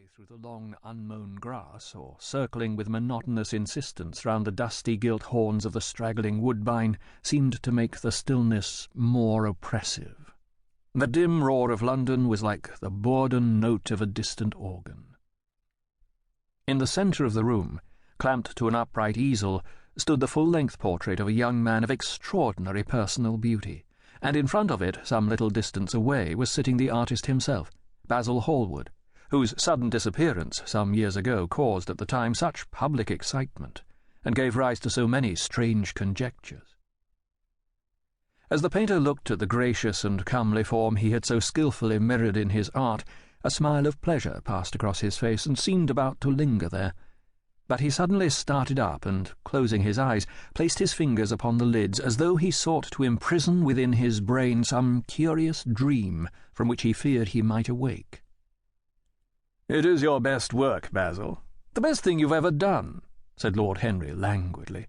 way through the long unmown grass, or circling with monotonous insistence round the dusty gilt horns of the straggling woodbine, seemed to make the stillness more oppressive. The dim roar of London was like the bourdon note of a distant organ. In the centre of the room, clamped to an upright easel, stood the full-length portrait of a young man of extraordinary personal beauty, and in front of it, some little distance away, was sitting the artist himself, Basil Hallward, whose sudden disappearance some years ago caused at the time such public excitement, and gave rise to so many strange conjectures. As the painter looked at the gracious and comely form he had so skilfully mirrored in his art, a smile of pleasure passed across his face and seemed about to linger there. But he suddenly started up and, closing his eyes, placed his fingers upon the lids as though he sought to imprison within his brain some curious dream from which he feared he might awake. "It is your best work, Basil. The best thing you've ever done," said Lord Henry languidly.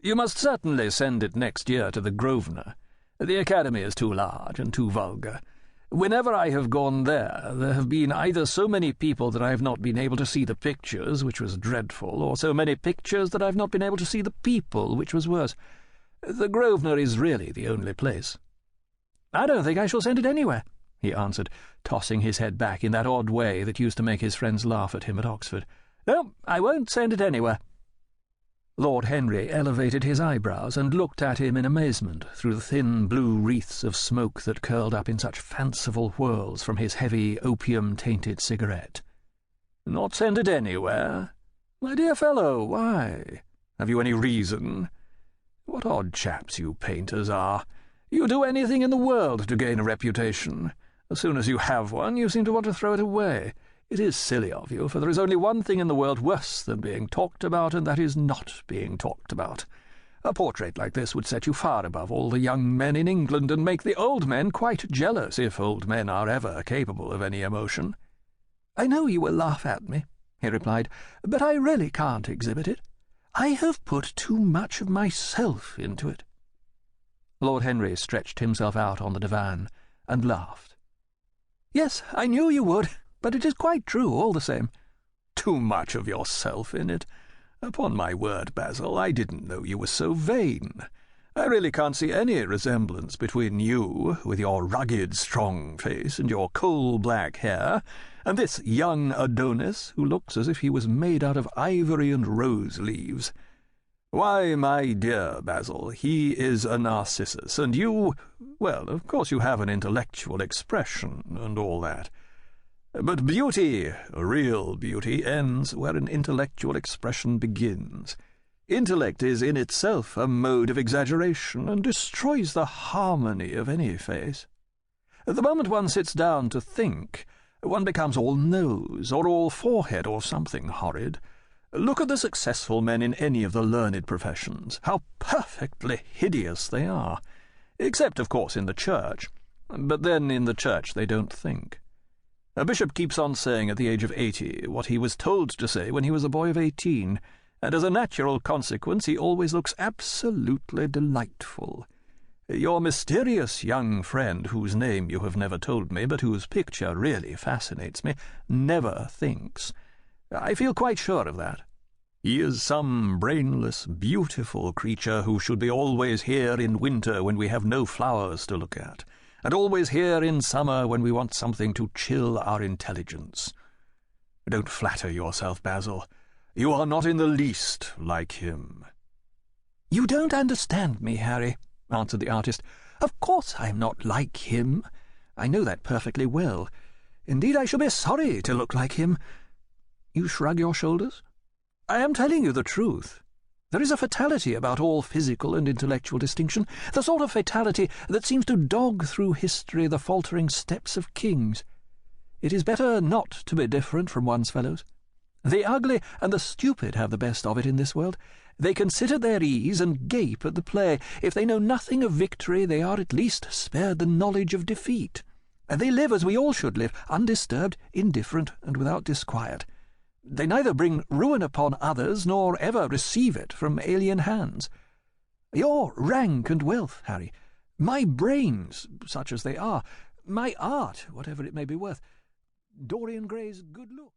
"You must certainly send it next year to the Grosvenor. The Academy is too large and too vulgar. Whenever I have gone there have been either so many people that I have not been able to see the pictures, which was dreadful, or so many pictures that I have not been able to see the people, which was worse. The Grosvenor is really the only place." "I don't think I shall send it anywhere," he answered, tossing his head back in that odd way that used to make his friends laugh at him at Oxford. "No, I won't send it anywhere." Lord Henry elevated his eyebrows and looked at him in amazement through the thin blue wreaths of smoke that curled up in such fanciful whirls from his heavy opium-tainted cigarette. "Not send it anywhere? My dear fellow, why? Have you any reason? What odd chaps you painters are. You do anything in the world to gain a reputation. As soon as you have one, you seem to want to throw it away. It is silly of you, for there is only one thing in the world worse than being talked about, and that is not being talked about. A portrait like this would set you far above all the young men in England, and make the old men quite jealous, if old men are ever capable of any emotion." "I know you will laugh at me," he replied, "but I really can't exhibit it. I have put too much of myself into it." Lord Henry stretched himself out on the divan and laughed. "Yes, I knew you would. But it is quite true, all the same." "Too much of yourself in it? Upon my word, Basil, I didn't know you were so vain. I really can't see any resemblance between you, with your rugged, strong face and your coal-black hair, and this young Adonis, who looks as if he was made out of ivory and rose-leaves. Why, my dear Basil, he is a Narcissus, and you— well, of course you have an intellectual expression and all that. But beauty, real beauty, ends where an intellectual expression begins. Intellect is in itself a mode of exaggeration, and destroys the harmony of any face. The moment one sits down to think, one becomes all nose, or all forehead, or something horrid. Look at the successful men in any of the learned professions. How perfectly hideous they are! Except, of course, in the church. But then in the church they don't think. A bishop keeps on saying at the age of 80 what he was told to say when he was a boy of 18, and as a natural consequence he always looks absolutely delightful. Your mysterious young friend, whose name you have never told me, but whose picture really fascinates me, never thinks. I feel quite sure of that. He is some brainless, beautiful creature who should be always here in winter when we have no flowers to look at, and always here in summer when we want something to chill our intelligence. Don't flatter yourself, Basil. You are not in the least like him." "You don't understand me, Harry," answered the artist. "Of course I am not like him. I know that perfectly well. Indeed, I shall be sorry to look like him." You shrug your shoulders? "I am telling you the truth. There is a fatality about all physical and intellectual distinction, the sort of fatality that seems to dog through history the faltering steps of kings. It is better not to be different from one's fellows. The ugly and the stupid have the best of it in this world. They can sit at their ease and gape at the play. If they know nothing of victory, they are at least spared the knowledge of defeat. And they live as we all should live, undisturbed, indifferent, and without disquiet. They neither bring ruin upon others nor ever receive it from alien hands. Your rank and wealth, Harry, my brains, such as they are, my art, whatever it may be worth, Dorian Gray's good looks.